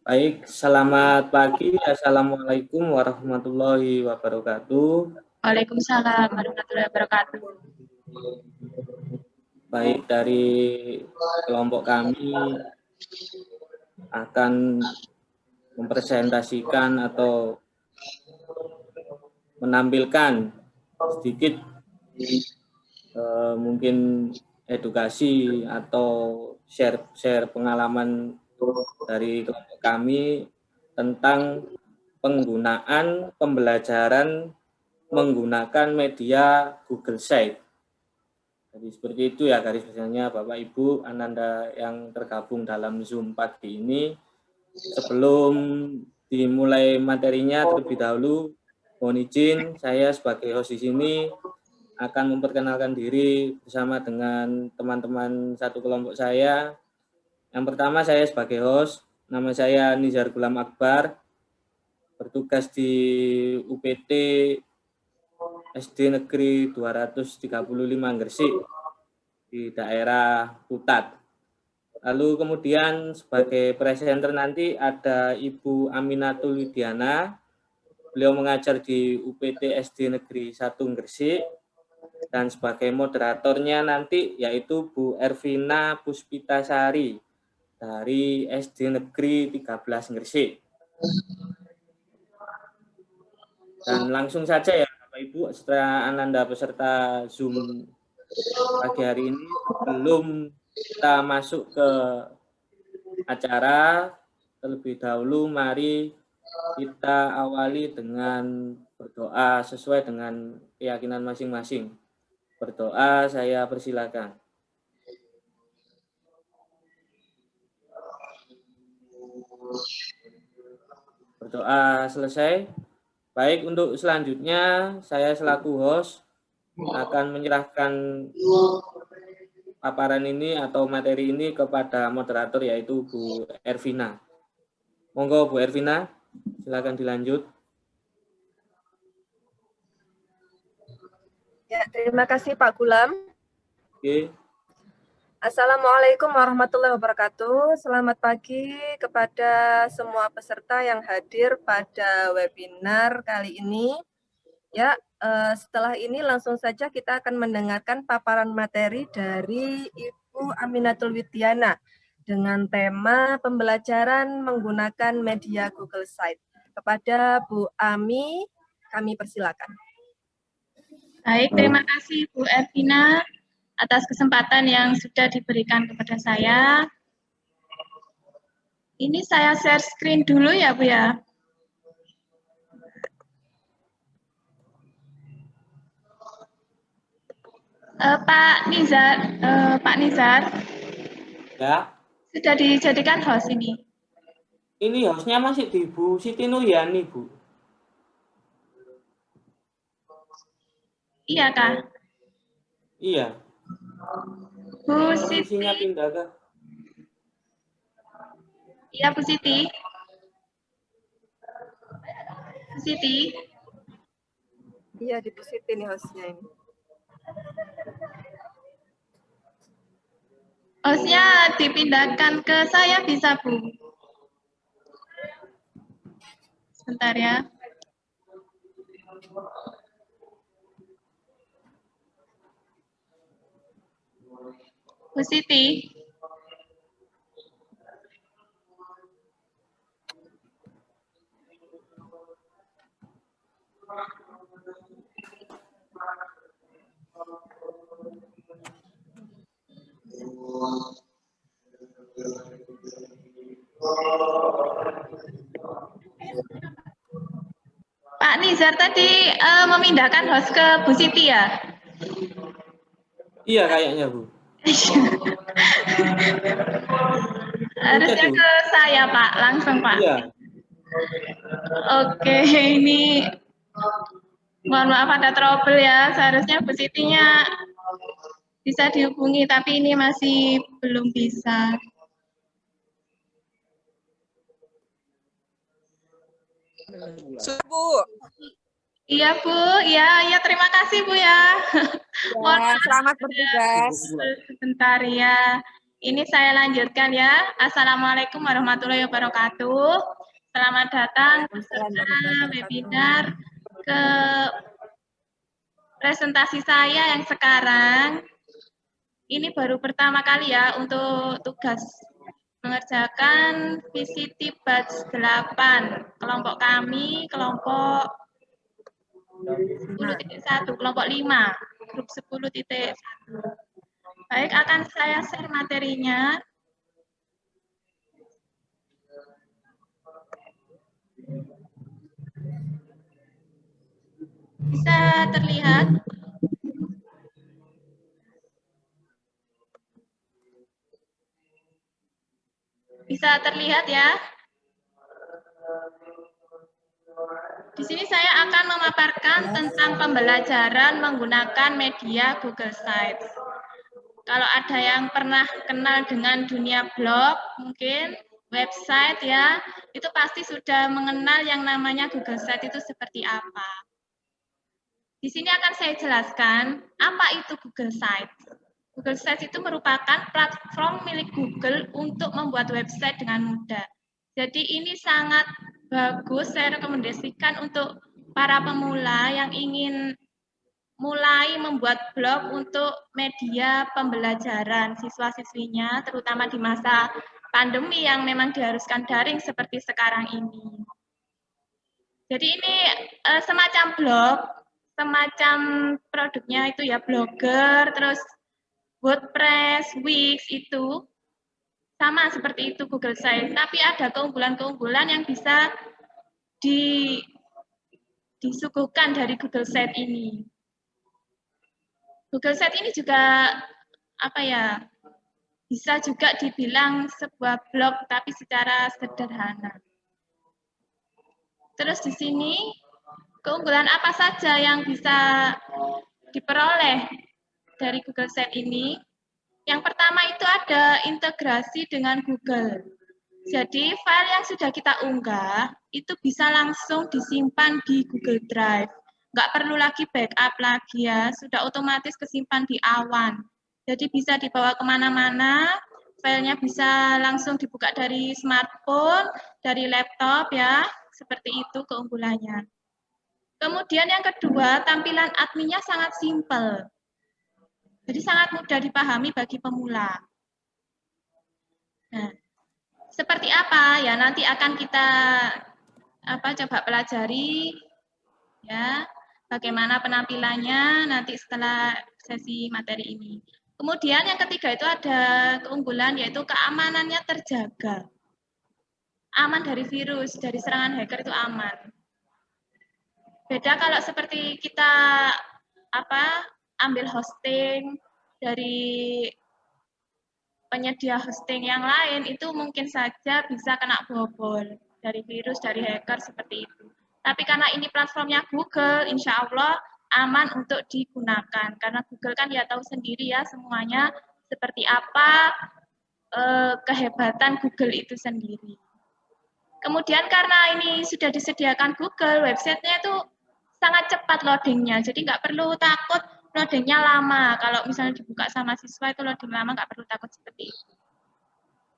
Baik, selamat pagi. Assalamualaikum warahmatullahi wabarakatuh. Waalaikumsalam warahmatullahi wabarakatuh. Baik, dari kelompok kami akan mempresentasikan atau menampilkan sedikit mungkin edukasi atau share pengalaman dari kelompok kami tentang penggunaan pembelajaran menggunakan media Google Site. Jadi seperti itu ya garis besarnya Bapak Ibu Ananda yang tergabung dalam Zoom pagi ini. Sebelum dimulai materinya terlebih dahulu, mohon izin saya sebagai host di sini akan memperkenalkan diri bersama dengan teman-teman satu kelompok saya. Yang pertama saya sebagai host, nama saya Nizar Gulam Akbar, bertugas di UPT SD Negeri 235 Gresik di daerah Putat. Lalu kemudian sebagai presenter nanti ada Ibu Aminatul Widiana. Beliau mengajar di UPT SD Negeri 1 Gresik. Dan sebagai moderatornya nanti yaitu Bu Ervina Puspitasari dari SD Negeri 13 Gresik. Dan langsung saja ya Bapak Ibu, setelah Ananda peserta Zoom pagi hari ini, sebelum kita masuk ke acara, terlebih dahulu mari kita awali dengan berdoa sesuai dengan keyakinan masing-masing. Berdoa, saya persilakan. Berdoa selesai. Baik, untuk selanjutnya saya selaku host akan menyerahkan paparan ini atau materi ini kepada moderator yaitu Bu Ervina. Monggo Bu Ervina, silakan dilanjut. Ya, terima kasih Pak Gulam. Oke. Assalamualaikum warahmatullahi wabarakatuh. Selamat pagi kepada semua peserta yang hadir pada webinar kali ini. Ya, setelah ini langsung saja kita akan mendengarkan paparan materi dari Ibu Aminatul Widiana dengan tema pembelajaran menggunakan media Google Site. Kepada Bu Ami, kami persilakan. Baik, terima kasih Bu Ervina atas kesempatan yang sudah diberikan kepada saya. Ini saya share screen dulu ya Bu ya. Pak Nizar, Ya. sudah dijadikan host ini. Ini hostnya masih di Bu Siti Nuryani, Bu. Iya kah? Iya. Bu Siti. Posisinya pindah kah? Iya Bu Siti. Bu Siti. Iya, di Bu Siti nih hostnya ini. Hostnya dipindahkan ke saya bisa Bu. Sebentar ya. Bu Siti. Pak Nizar tadi memindahkan host ke Bu Siti ya? Iya kayaknya Bu. Harusnya ke saya Pak, langsung Pak. Iya. Oke, ini mohon maaf ada trouble ya. Seharusnya Bu Sitinya bisa dihubungi, tapi ini masih belum bisa. Bu. Iya Bu, ya terima kasih Bu ya. Ya, selamat bertugas. Sebentar ya. Ini saya lanjutkan ya. Assalamualaikum warahmatullahi wabarakatuh. Selamat datang peserta webinar ke presentasi saya yang sekarang. Ini baru pertama kali ya untuk tugas mengerjakan VCT batch 8. Kelompok kami, kelompok 10.1, kelompok 5, grup 10.1. Baik, akan saya share materinya. Bisa terlihat? Bisa terlihat ya? Di sini saya akan memaparkan tentang pembelajaran menggunakan media Google Sites. Kalau ada yang pernah kenal dengan dunia blog, mungkin website ya, itu pasti sudah mengenal yang namanya Google Sites itu seperti apa. Di sini akan saya jelaskan apa itu Google Sites. Google Sites itu merupakan platform milik Google untuk membuat website dengan mudah. Jadi ini sangat bagus, saya rekomendasikan untuk para pemula yang ingin mulai membuat blog untuk media pembelajaran siswa-siswinya, terutama di masa pandemi yang memang diharuskan daring seperti sekarang ini. Jadi ini semacam blog, semacam produknya itu ya Blogger, terus WordPress, Wix itu sama seperti itu Google Sites, tapi ada keunggulan-keunggulan yang bisa disuguhkan dari Google Sites ini. Google Sites ini juga apa ya, bisa juga dibilang sebuah blog tapi secara sederhana. Terus di sini keunggulan apa saja yang bisa diperoleh dari Google Sites ini? Yang pertama itu ada integrasi dengan Google. Jadi file yang sudah kita unggah itu bisa langsung disimpan di Google Drive. Nggak perlu lagi backup lagi ya, sudah otomatis kesimpan di awan. Jadi bisa dibawa kemana-mana, filenya bisa langsung dibuka dari smartphone, dari laptop ya, seperti itu keunggulannya. Kemudian yang kedua, tampilan adminnya sangat simpel. Jadi sangat mudah dipahami bagi pemula. Nah, seperti apa ya nanti akan kita coba pelajari ya. Bagaimana penampilannya nanti setelah sesi materi ini. Kemudian yang ketiga itu ada keunggulan yaitu keamanannya terjaga. Aman dari virus, dari serangan hacker itu aman. Beda kalau seperti kita ambil hosting dari penyedia hosting yang lain itu mungkin saja bisa kena bobol dari virus, dari hacker seperti itu. Tapi karena ini platformnya Google, insya Allah aman untuk digunakan. Karena Google kan ya tahu sendiri ya semuanya seperti apa kehebatan Google itu sendiri. Kemudian karena ini sudah disediakan Google, websitenya itu sangat cepat loadingnya. Jadi nggak perlu takut loadingnya lama. Kalau misalnya dibuka sama siswa itu loading lama nggak perlu takut seperti itu.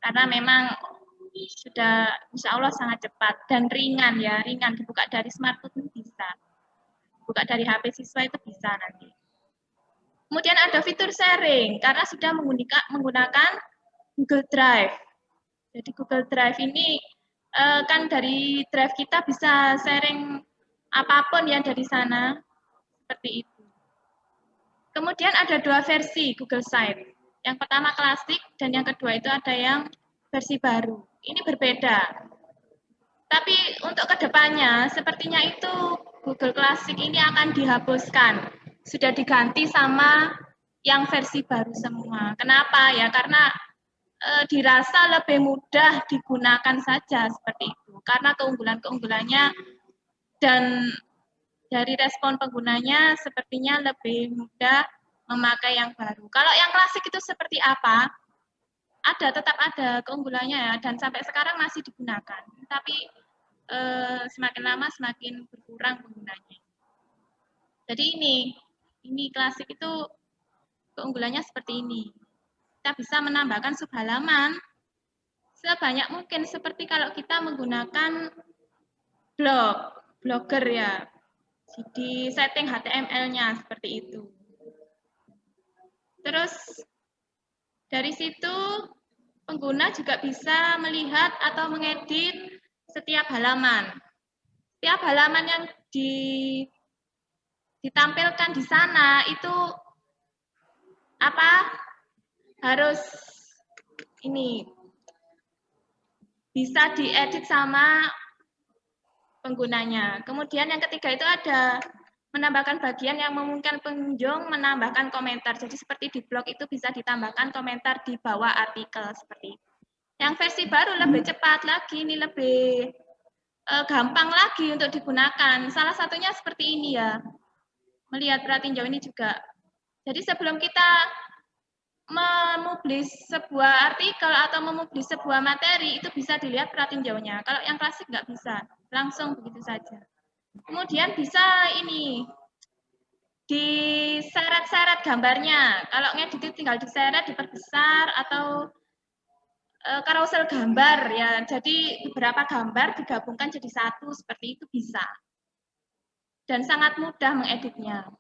Karena memang sudah insya Allah sangat cepat dan ringan ya, ringan dibuka dari smartphone bisa, buka dari HP siswa itu bisa nanti. Kemudian ada fitur sharing karena sudah menggunakan Google Drive. Jadi Google Drive ini kan dari drive kita bisa sharing apapun yang dari sana seperti itu. Kemudian ada dua versi Google Sites. Yang pertama klasik dan yang kedua itu ada yang versi baru. Ini berbeda. Tapi untuk kedepannya, sepertinya itu Google Classic ini akan dihapuskan. Sudah diganti sama yang versi baru semua. Kenapa? Ya karena dirasa lebih mudah digunakan saja seperti itu. Karena keunggulan-keunggulannya dan dari respon penggunanya sepertinya lebih mudah memakai yang baru. Kalau yang klasik itu seperti apa? Tetap ada keunggulannya ya, dan sampai sekarang masih digunakan. Tapi semakin lama semakin berkurang penggunanya. Jadi ini klasik itu keunggulannya seperti ini. kita bisa menambahkan subhalaman sebanyak mungkin, seperti kalau kita menggunakan blogger ya, di setting HTML-nya seperti itu. Terus dari situ pengguna juga bisa melihat atau mengedit setiap halaman. Setiap halaman yang ditampilkan di sana itu harus ini bisa diedit sama penggunanya. Kemudian yang ketiga itu ada menambahkan bagian yang memungkinkan pengunjung menambahkan komentar. Jadi seperti di blog itu bisa ditambahkan komentar di bawah artikel seperti itu. Yang versi baru lebih cepat lagi, ini lebih gampang lagi untuk digunakan. Salah satunya seperti ini ya. Melihat perhatiin jauh ini juga. Jadi sebelum kita memublish sebuah artikel atau memublish sebuah materi, itu bisa dilihat perhatiin jauhnya. Kalau yang klasik nggak bisa, langsung begitu saja. Kemudian bisa ini, diseret-seret gambarnya. Kalau ngedit itu tinggal diseret, diperbesar, atau carousel gambar ya. Jadi beberapa gambar digabungkan jadi satu, seperti itu bisa. Dan sangat mudah mengeditnya.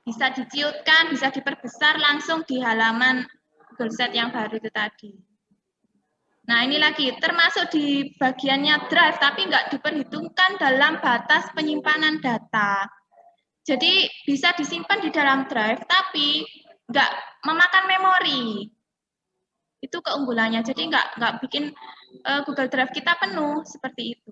Bisa diciutkan, bisa diperbesar langsung di halaman Google Sheet yang baru itu tadi. Nah ini lagi, termasuk di bagiannya Drive, tapi nggak diperhitungkan dalam batas penyimpanan data. Jadi bisa disimpan di dalam Drive, tapi nggak memakan memori. Itu keunggulannya, jadi nggak bikin Google Drive kita penuh, seperti itu.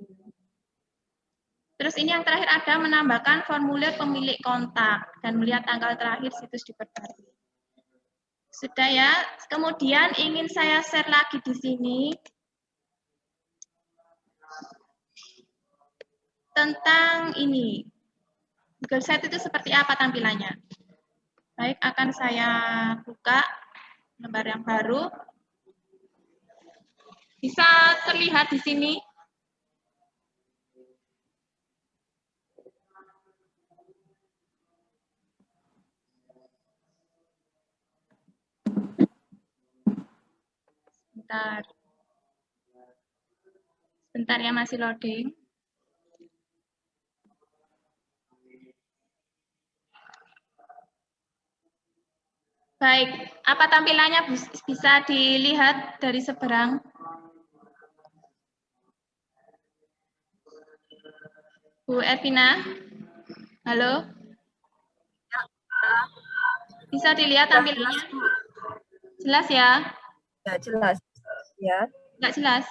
Terus ini yang terakhir ada menambahkan formulir pemilik kontak dan melihat tanggal terakhir situs diperbarui. Sudah ya. Kemudian ingin saya share lagi di sini tentang ini. Google Sheet itu seperti apa tampilannya? Baik, akan saya buka lembar yang baru. Bisa terlihat di sini. Sebentar ya, masih loading. Baik, apa tampilannya bisa dilihat dari seberang? Bu Ervina? Halo? Bisa dilihat tampilannya? Jelas ya? Ya, jelas. Ya. Nggak jelas?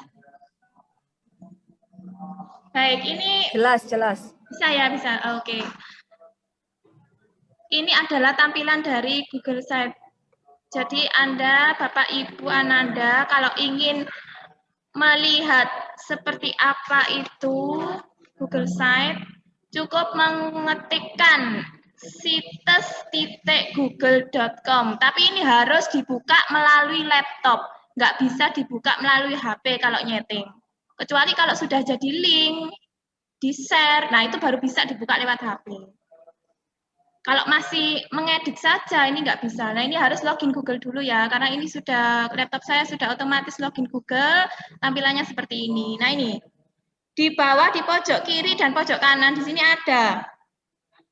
Baik, ini... Jelas. Bisa ya, bisa. Oke. Ini adalah tampilan dari Google Sheet. Jadi Anda, Bapak Ibu Ananda, kalau ingin melihat seperti apa itu Google Sheet, cukup mengetikkan sites.google.com. Tapi ini harus dibuka melalui laptop, nggak bisa dibuka melalui HP kalau nyeting. Kecuali kalau sudah jadi link, di-share, nah itu baru bisa dibuka lewat HP. Kalau masih mengedit saja, ini nggak bisa. Nah, ini harus login Google dulu ya, karena ini sudah, laptop saya sudah otomatis login Google, tampilannya seperti ini. Nah, ini. Di bawah, di pojok kiri dan pojok kanan, di sini ada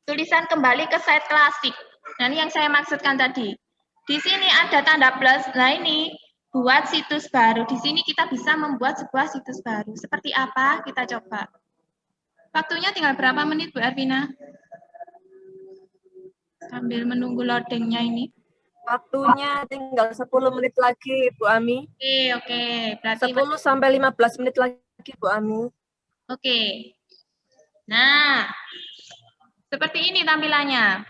tulisan kembali ke site klasik. Nah, ini yang saya maksudkan tadi. Di sini ada tanda plus, nah ini, buat situs baru. Di sini kita bisa membuat sebuah situs baru. Seperti apa? Kita coba. Waktunya tinggal berapa menit, Bu Ervina? Sambil menunggu loadingnya ini. Waktunya tinggal 10 menit lagi, Bu Ami. Oke. Berarti 10 sampai 15 menit lagi, Bu Ami. Oke. Nah, seperti ini tampilannya.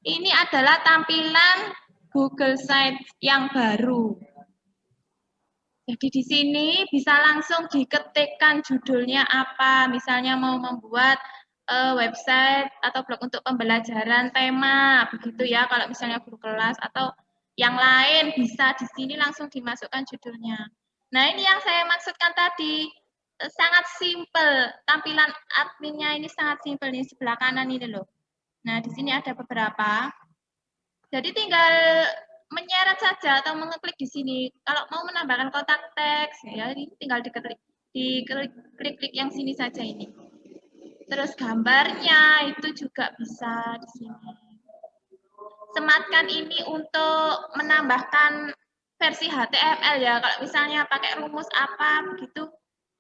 Ini adalah tampilan Google Sheet yang baru. Jadi di sini bisa langsung diketikkan judulnya apa. Misalnya mau membuat website atau blog untuk pembelajaran tema, begitu ya. Kalau misalnya guru kelas atau yang lain bisa di sini langsung dimasukkan judulnya. Nah ini yang saya maksudkan tadi, sangat simpel. Tampilan adminnya ini sangat simpel nih, sebelah kanan ini loh. Nah di sini ada beberapa. Jadi tinggal menyeret saja atau mengeklik di sini. Kalau mau menambahkan kotak teks, ya ini tinggal diklik yang sini saja ini. Terus gambarnya itu juga bisa di sini. Sematkan ini untuk menambahkan versi HTML ya. Kalau misalnya pakai rumus apa begitu,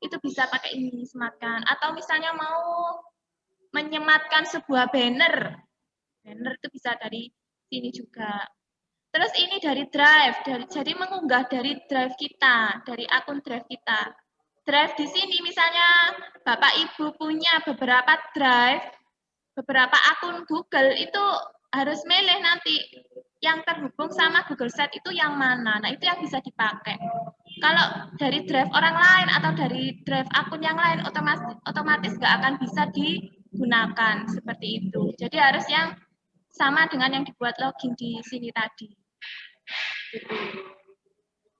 itu bisa pakai ini sematkan. Atau misalnya mau menyematkan sebuah banner itu bisa dari sini juga. Terus ini dari Drive, jadi mengunggah dari Drive kita, dari akun Drive kita. Drive di sini misalnya Bapak Ibu punya beberapa Drive, beberapa akun Google, itu harus milih nanti yang terhubung sama Google Sheet itu yang mana. Nah, itu yang bisa dipakai. Kalau dari Drive orang lain atau dari Drive akun yang lain, otomatis nggak akan bisa digunakan seperti itu. Jadi harus yang sama dengan yang dibuat login di sini tadi.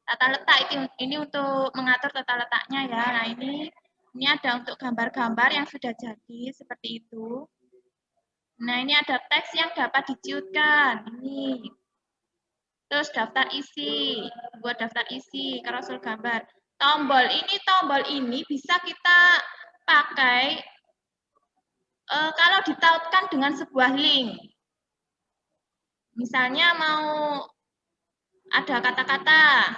Tata letak ini untuk mengatur tata letaknya ya. Nah, ini ada untuk gambar-gambar yang sudah jadi seperti itu. Nah, ini ada teks yang dapat diciutkan. Ini. Terus daftar isi, buat daftar isi, carousel gambar. Tombol ini bisa kita pakai kalau ditautkan dengan sebuah link. Misalnya mau ada kata-kata,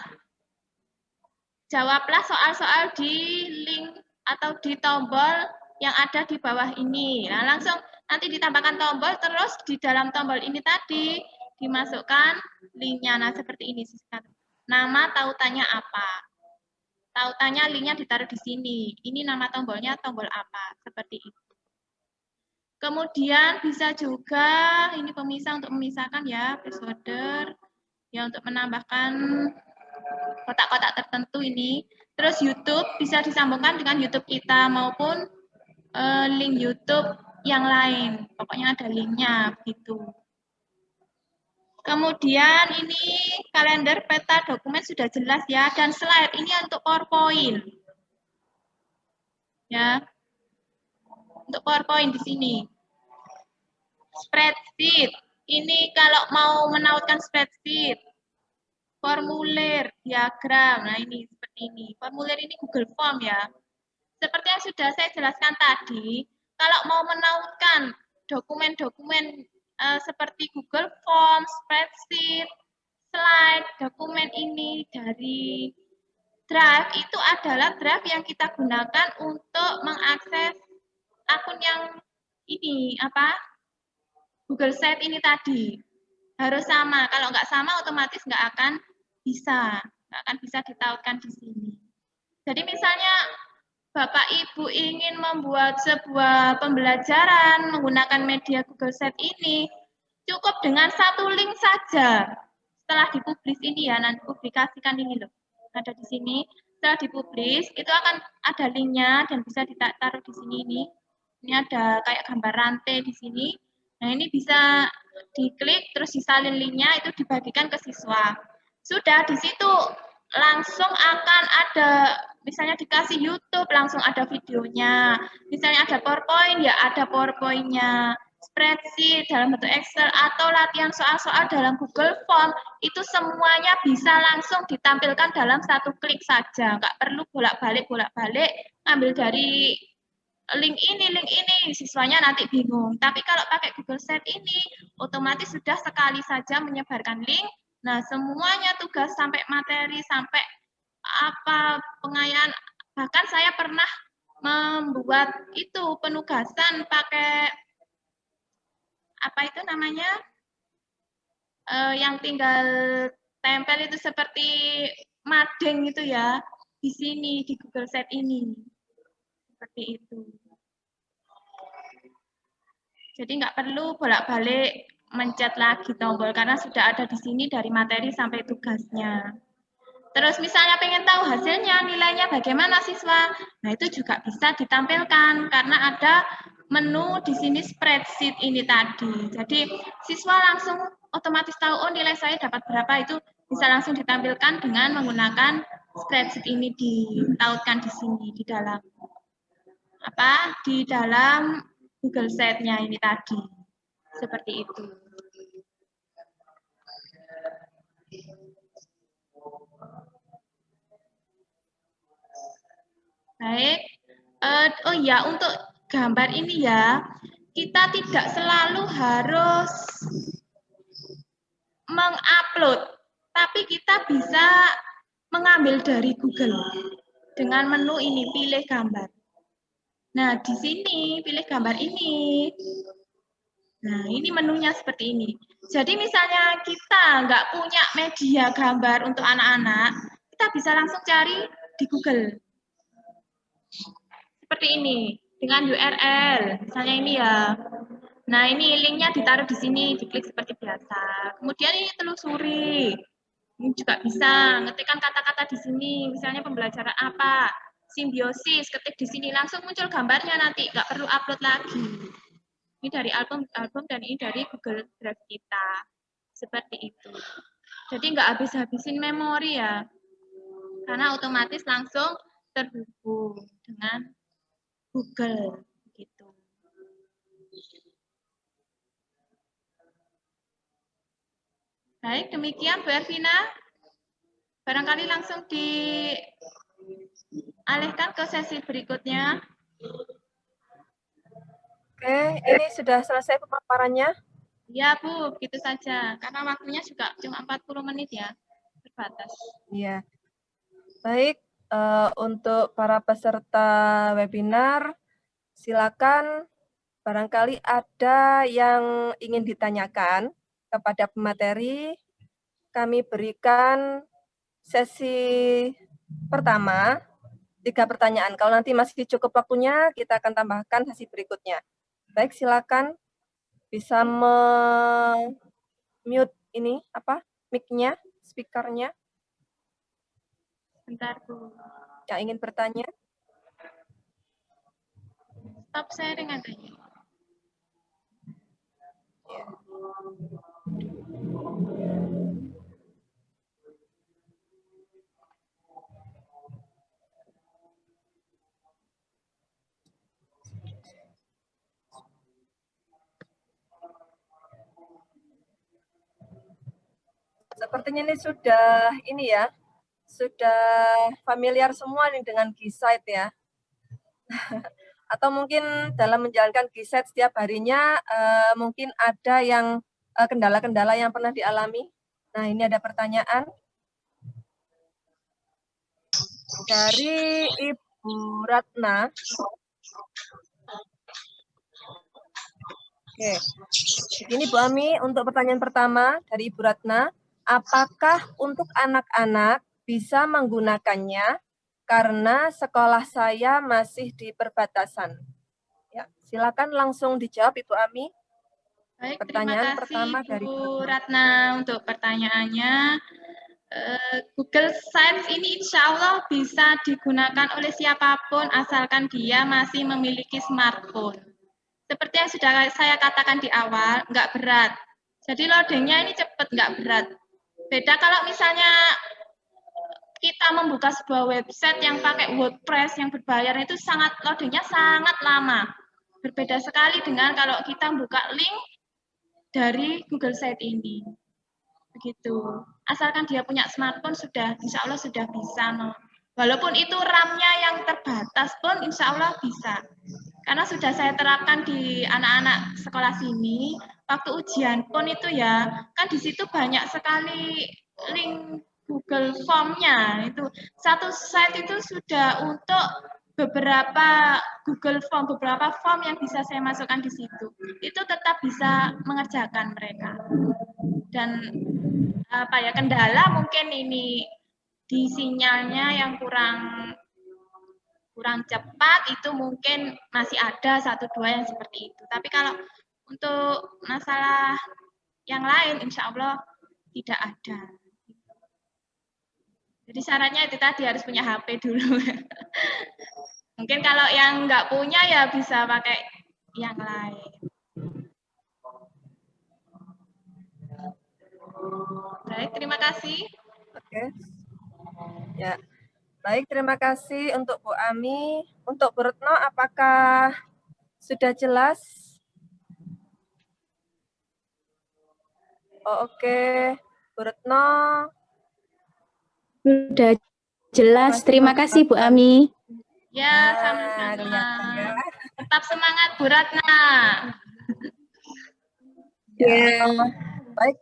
jawablah soal-soal di link atau di tombol yang ada di bawah ini. Nah, langsung nanti ditambahkan tombol, terus di dalam tombol ini tadi dimasukkan linknya. Nah, seperti ini. Nama tautannya apa? Tautannya linknya ditaruh di sini. Ini nama tombolnya tombol apa? Seperti itu. Kemudian bisa juga ini pemisah untuk memisahkan ya, placeholder ya untuk menambahkan kotak-kotak tertentu ini. Terus YouTube bisa disambungkan dengan YouTube kita maupun link YouTube yang lain. Pokoknya ada linknya begitu. Kemudian ini kalender peta dokumen sudah jelas ya, dan slide ini untuk PowerPoint. Ya. Untuk PowerPoint di sini. Spreadsheet. Ini kalau mau menautkan spreadsheet. Formulir, diagram. Nah, ini seperti ini. Formulir ini Google Form ya. Seperti yang sudah saya jelaskan tadi, kalau mau menautkan dokumen-dokumen seperti Google Form, spreadsheet, slide, dokumen ini dari Drive itu adalah Drive yang kita gunakan untuk mengakses akun yang ini Google Sheet ini tadi. Harus sama. Kalau nggak sama otomatis nggak akan bisa ditautkan di sini. Jadi misalnya Bapak Ibu ingin membuat sebuah pembelajaran menggunakan media Google Sheet ini, cukup dengan satu link saja. Setelah dipublis ini ya, nanti publikasikan ini loh. Ada di sini. Setelah dipublis, itu akan ada linknya dan bisa ditaruh di sini ini. Ini ada kayak gambar rantai di sini. Nah, ini bisa diklik, terus disalin linknya, itu dibagikan ke siswa. Sudah, di situ langsung akan ada, misalnya dikasih YouTube, langsung ada videonya. Misalnya ada PowerPoint, ya ada PowerPoint-nya. Spreadsheet dalam bentuk Excel, atau latihan soal-soal dalam Google Form, itu semuanya bisa langsung ditampilkan dalam satu klik saja. Nggak perlu bolak-balik, ambil dari link ini, siswanya nanti bingung. Tapi kalau pakai Google Sheet ini, otomatis sudah sekali saja menyebarkan link. Nah, semuanya tugas sampai materi, sampai pengayaan. Bahkan saya pernah membuat itu penugasan pakai yang tinggal tempel itu seperti mading itu ya, di sini, di Google Sheet ini. Seperti itu. Jadi nggak perlu bolak-balik mencet lagi tombol, karena sudah ada di sini dari materi sampai tugasnya. Terus misalnya pengen tahu hasilnya, nilainya bagaimana siswa, nah itu juga bisa ditampilkan, karena ada menu di sini spreadsheet ini tadi. Jadi siswa langsung otomatis tahu, oh nilai saya dapat berapa, itu bisa langsung ditampilkan dengan menggunakan spreadsheet ini, ditautkan di sini, di dalam Google Sheet-nya ini tadi. Seperti itu. Baik. Oh ya, untuk gambar ini ya, kita tidak selalu harus mengupload, tapi kita bisa mengambil dari Google dengan menu ini, pilih gambar. Nah, di sini pilih gambar ini. Nah, ini menunya seperti ini. Jadi misalnya kita nggak punya media gambar untuk anak-anak, kita bisa langsung cari di Google. Seperti ini, dengan URL. Misalnya ini ya. Nah, ini linknya ditaruh di sini, diklik seperti biasa. Kemudian ini telusuri. Ini juga bisa ngetikkan kata-kata di sini, misalnya pembelajaran apa, simbiosis, ketik di sini langsung muncul gambarnya nanti, nggak perlu upload lagi. Ini dari album dan ini dari Google Drive kita, seperti itu. Jadi nggak habis-habisin memori ya, karena otomatis langsung terhubung dengan Google gitu. Baik, demikian Bu Ervina. Barangkali langsung dialihkan ke sesi berikutnya. Oke, ini sudah selesai pemaparannya? Ya Bu, begitu saja. Karena waktunya juga cuma 40 menit ya, terbatas. Iya. Baik, untuk para peserta webinar, silakan barangkali ada yang ingin ditanyakan kepada pemateri. Kami berikan sesi pertama, 3 pertanyaan. Kalau nanti masih cukup waktunya, kita akan tambahkan sesi berikutnya. Baik, silakan bisa mute ini mic-nya, speaker-nya. Bentar Bu. Yang ingin bertanya. Stop sharing adanya. Sepertinya ini sudah familiar semua nih dengan Gsight ya. Atau mungkin dalam menjalankan Gsight setiap harinya mungkin ada yang kendala-kendala yang pernah dialami. Nah, ini ada pertanyaan dari Ibu Ratna. Oke, ini Bu Ami untuk pertanyaan pertama dari Ibu Ratna. Apakah untuk anak-anak bisa menggunakannya karena sekolah saya masih di perbatasan? Ya, silakan langsung dijawab Ibu Ami. Baik, Pertanyaan terima kasih pertama dari Bu Ratna untuk pertanyaannya. Google Sites ini insya Allah bisa digunakan oleh siapapun asalkan dia masih memiliki smartphone. Seperti yang sudah saya katakan di awal, nggak berat. Jadi loadingnya ini cepat, nggak berat. Beda kalau misalnya kita membuka sebuah website yang pakai WordPress yang berbayar itu loadingnya sangat lama. Berbeda sekali dengan kalau kita buka link dari Google Site ini. Begitu. Asalkan dia punya smartphone sudah, insya Allah sudah bisa. No. Walaupun itu RAM-nya yang terbatas pun insya Allah bisa. Karena sudah saya terapkan di anak-anak sekolah sini, waktu ujian pun itu ya, kan di situ banyak sekali link Google Form-nya. Itu satu site itu sudah untuk beberapa Google Form, beberapa form yang bisa saya masukkan di situ. Itu tetap bisa mengerjakan mereka. Dan kendala mungkin ini di sinyalnya yang kurang cepat, itu mungkin masih ada 1-2 yang seperti itu. Tapi kalau untuk masalah yang lain insya Allah tidak ada. Jadi syaratnya itu tadi harus punya HP dulu. Mungkin kalau yang nggak punya ya bisa pakai yang lain. Baik, terima kasih. Oke. Ya. Baik, terima kasih untuk Bu Ami. Untuk Bu Retno, apakah sudah jelas? Oh, oke. Bu Retno. Sudah jelas. Terima kasih Bu Ami. Ya, Nah, kelihatan ya. sama-sama. Tetap semangat Bu Ratna. Ya, baik.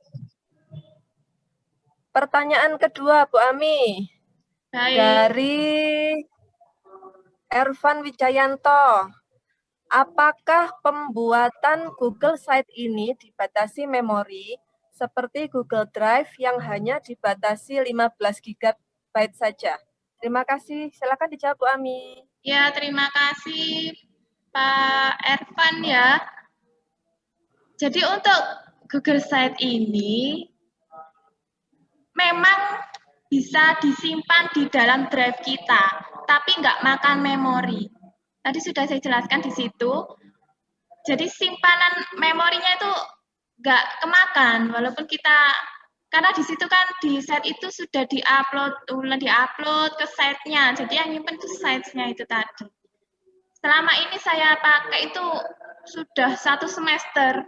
Pertanyaan kedua, Bu Ami. Baik. Dari Ervan Wijayanto. Apakah pembuatan Google Site ini dibatasi memori seperti Google Drive yang hanya dibatasi 15 GB saja? Terima kasih. Silakan dijawab, Bu Ami. Ya, terima kasih Pak Ervan ya. Jadi untuk Google Site ini memang bisa disimpan di dalam drive kita, tapi nggak makan memori. Tadi sudah saya jelaskan di situ. Jadi simpanan memorinya itu nggak kemakan, walaupun kita, karena di situ kan di site itu sudah diupload ke site-nya. Jadi yang nyimpen itu site-nya itu tadi. Selama ini saya pakai itu sudah 1 semester.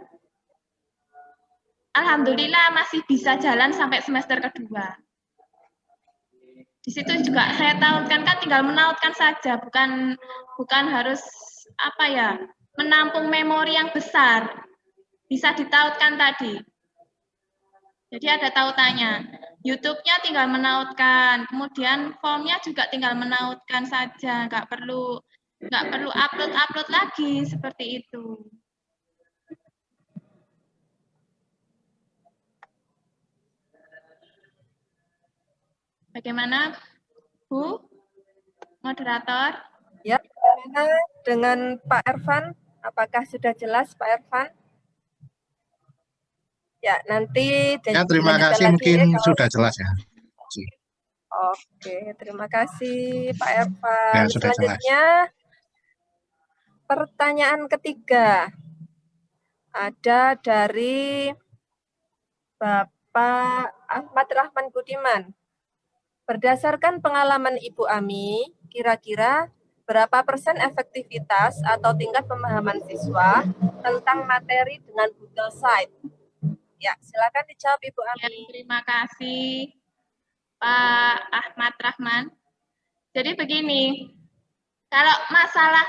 Alhamdulillah masih bisa jalan sampai semester kedua. Di situ juga saya tautkan, kan tinggal menautkan saja, bukan harus apa ya, menampung memori yang besar. Bisa ditautkan tadi. Jadi ada tautannya. YouTube-nya tinggal menautkan, kemudian formnya juga tinggal menautkan saja, nggak perlu upload lagi seperti itu. Bagaimana, Bu? Moderator? Ya, bagaimana dengan Pak Ervan? Apakah sudah jelas, Pak Ervan? Ya, nanti ya, terima kasih, mungkin sudah jelas ya. Oke, terima kasih Pak Ervan. Ya, sudah selanjutnya, pertanyaan ketiga. Ada dari Bapak Ahmad Rahman Budiman. Berdasarkan pengalaman Ibu Ami, kira-kira berapa persen efektivitas atau tingkat pemahaman siswa tentang materi dengan Google Site? Ya, silakan dijawab Ibu Ami. Ya, terima kasih Pak Ahmad Rahman. Jadi begini, kalau masalah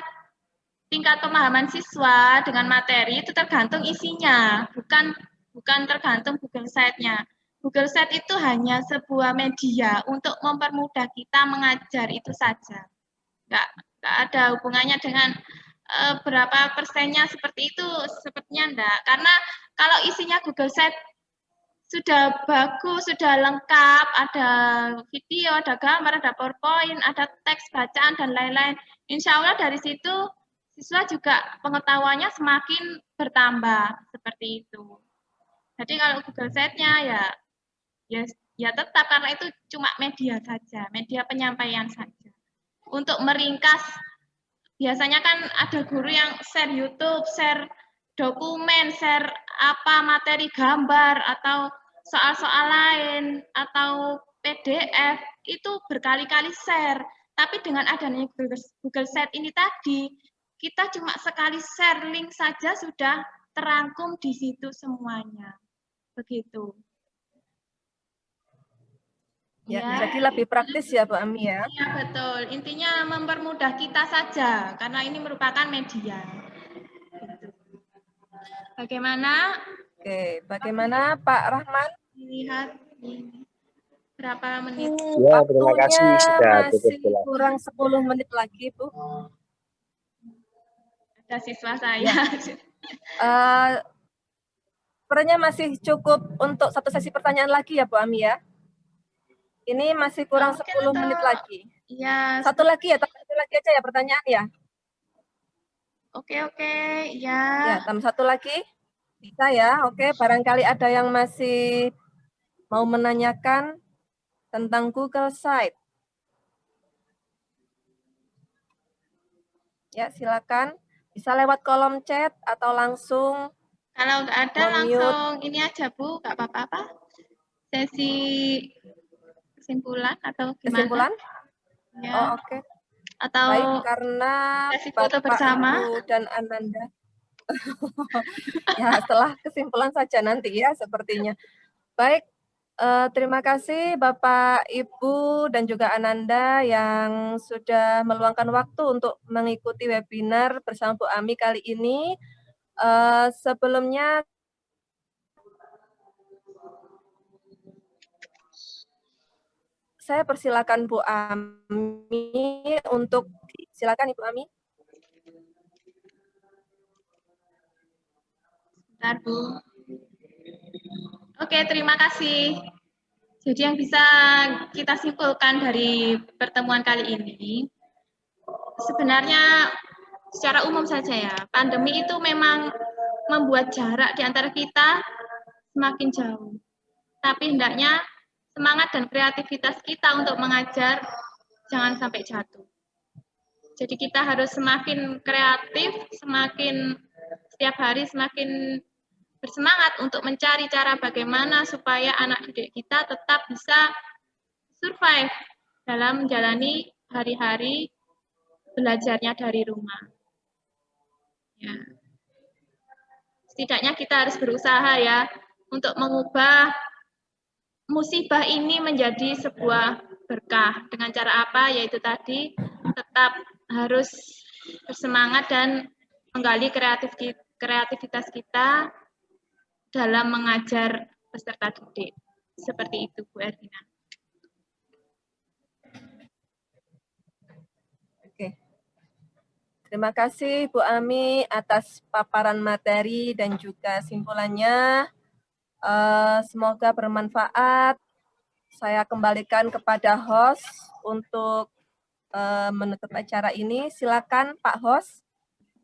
tingkat pemahaman siswa dengan materi itu tergantung isinya, bukan tergantung Google Site-nya. Google Site itu hanya sebuah media untuk mempermudah kita mengajar itu saja. Nggak ada hubungannya dengan berapa persennya seperti itu, sepertinya enggak. Karena kalau isinya Google Site sudah bagus, sudah lengkap, ada video, ada gambar, ada PowerPoint, ada teks bacaan, dan lain-lain. Insya Allah dari situ siswa juga pengetahuannya semakin bertambah, seperti itu. Jadi kalau Google Site-nya ya tetap, karena itu cuma media saja, media penyampaian saja. Untuk meringkas, biasanya kan ada guru yang share YouTube, share dokumen, share materi gambar, atau soal-soal lain, atau PDF, itu berkali-kali share. Tapi dengan adanya Google Site ini tadi, kita cuma sekali share link saja sudah terangkum di situ semuanya. Begitu. Ya, jadi lebih praktis ya Bu Ami ya? Iya betul, intinya mempermudah kita saja, karena ini merupakan media. Bagaimana? Oke, bagaimana Pak Rahman? Lihat ini berapa menit? Ya, terima kasih sudah masih kurang 10 menit lagi Bu. Ada siswa saya. Sebenarnya masih cukup untuk satu sesi pertanyaan lagi ya Bu Ami ya? Ini masih kurang 10 menit lagi. Iya. Satu lagi ya, satu lagi aja ya pertanyaan ya. Oke, ya. Ya, tambah satu lagi. Bisa ya, oke. Barangkali ada yang masih mau menanyakan tentang Google Site. Ya, silakan. Bisa lewat kolom chat atau langsung. Kalau nggak ada langsung ini aja Bu, nggak apa-apa. Sesi kesimpulan atau gimana? Kesimpulan? Ya. Oh, oke. Atau baik, karena foto bersama Ibu dan Ananda. Ya, setelah kesimpulan saja nanti ya sepertinya. Baik, Terima kasih Bapak, Ibu, dan juga Ananda yang sudah meluangkan waktu untuk mengikuti webinar bersama Bu Ami kali ini. Sebelumnya saya persilakan Bu Ami untuk silakan Ibu Ami. Bentar, Bu. Oke, terima kasih. Jadi yang bisa kita simpulkan dari pertemuan kali ini, sebenarnya secara umum saja ya, pandemi itu memang membuat jarak di antara kita semakin jauh. Tapi hendaknya semangat dan kreativitas kita untuk mengajar jangan sampai jatuh. Jadi kita harus semakin kreatif, semakin setiap hari semakin bersemangat untuk mencari cara bagaimana supaya anak didik kita tetap bisa survive dalam menjalani hari-hari belajarnya dari rumah. Ya. Setidaknya kita harus berusaha ya untuk mengubah musibah ini menjadi sebuah berkah. Dengan cara apa? Yaitu tadi tetap harus bersemangat dan menggali kreativitas kita dalam mengajar peserta didik. Seperti itu, Bu Ervina. Oke. Terima kasih Bu Ami atas paparan materi dan juga simpulannya. Semoga bermanfaat. Saya kembalikan kepada host untuk menutup acara ini. Silakan Pak host.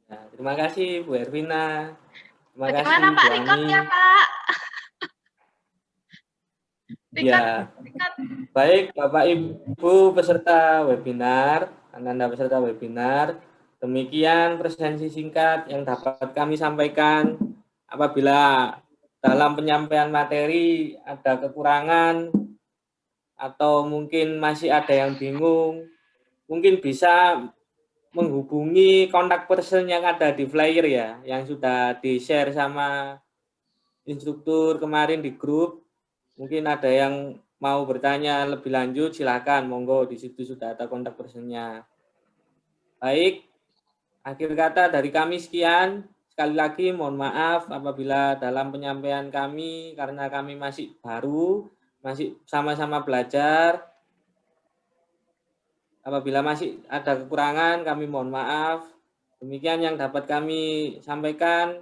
Nah, terima kasih Bu Ervina. Terima Bagaimana kasih Pak Bu rekodnya, Ami. Pak? Ya, baik Bapak Ibu peserta webinar, Ananda peserta webinar, demikian presensi singkat yang dapat kami sampaikan. Apabila dalam penyampaian materi ada kekurangan atau mungkin masih ada yang bingung, mungkin bisa menghubungi kontak person yang ada di flyer ya, yang sudah di-share sama instruktur kemarin di grup. Mungkin ada yang mau bertanya lebih lanjut, silakan, monggo, di situ sudah ada kontak personnya. Baik, akhir kata dari kami sekian. Sekali lagi mohon maaf apabila dalam penyampaian kami, karena kami masih baru, masih sama-sama belajar. Apabila masih ada kekurangan, kami mohon maaf. Demikian yang dapat kami sampaikan.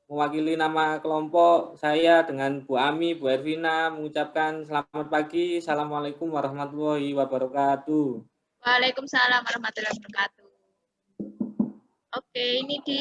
Mewakili nama kelompok, saya dengan Bu Ami, Bu Ervina mengucapkan selamat pagi. Assalamualaikum warahmatullahi wabarakatuh. Waalaikumsalam warahmatullahi wabarakatuh. Oke, ini di